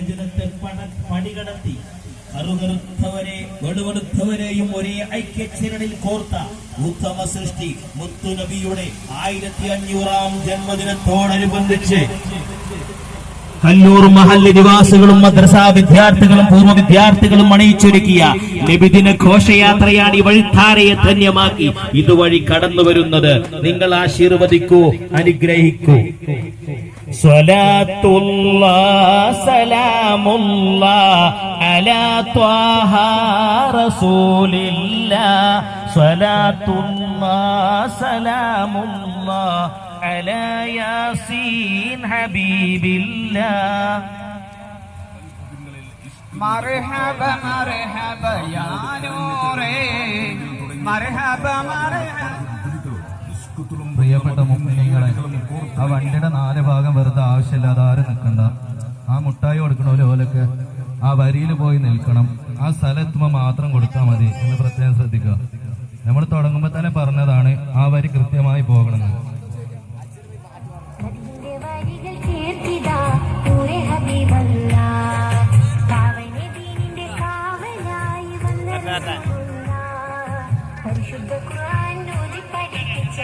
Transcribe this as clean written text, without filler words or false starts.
ജനത്തെ പടികടത്തി കറുകറുത്തവരെ വെടുവെടുത്തവരെയും ഒരേ ഐക്യചരണിൽ കോർത്ത ഉത്തമ സൃഷ്ടി മുത്തുനബിയുടെ 1500-ാം ജന്മദിനത്തോടനുബന്ധിച്ച് കല്ലൂർ മഹല്ല് നിവാസികളും മദ്രസാ വിദ്യാർത്ഥികളും പൂർവ്വ വിദ്യാർത്ഥികളും അണിയിച്ചൊരുക്കിയ നബിദിന ഘോഷയാത്രയാണ് ഈ വഴിത്താരയെ ധന്യമാക്കി ഇതുവഴി കടന്നു വരുന്നത്. നിങ്ങൾ ആശീർവദിക്കൂ, അനുഗ്രഹിക്കൂ. സ്വലാത്തുല്ലാഹ് സലാമുല്ലാഹ് അലാ ത്വാഹ റസൂലില്ലാഹ് സ്വലാത്തുല്ലാഹ് സലാമുല്ലാഹ് അലാ യാസീൻ ഹബീബില്ലാഹ്. മർഹബ മർഹബ യാ നൂറേ മർഹബ മർഹബ. പ്രിയപ്പെട്ട മുഅ്മിനീങ്ങളെ, ആ വണ്ടിയുടെ 4 ഭാഗം വെറുതെ ആവശ്യമില്ലാതെ ആരും നിൽക്കണ്ട. ആ മുട്ടായി കൊടുക്കണ ഓലൊക്കെ ആ വരിയിൽ പോയി നിൽക്കണം. ആ സ്ഥലത്തുമ്പോൾ മാത്രം കൊടുത്താൽ മതി എന്ന് പ്രത്യേകം ശ്രദ്ധിക്കുക. നമ്മൾ തുടങ്ങുമ്പോൾ തന്നെ പറഞ്ഞതാണ് ആ വരി കൃത്യമായി പോകണമെന്ന്. പരിശുദ്ധ ഖുർആൻ ഓതി പഠിപ്പിച്ച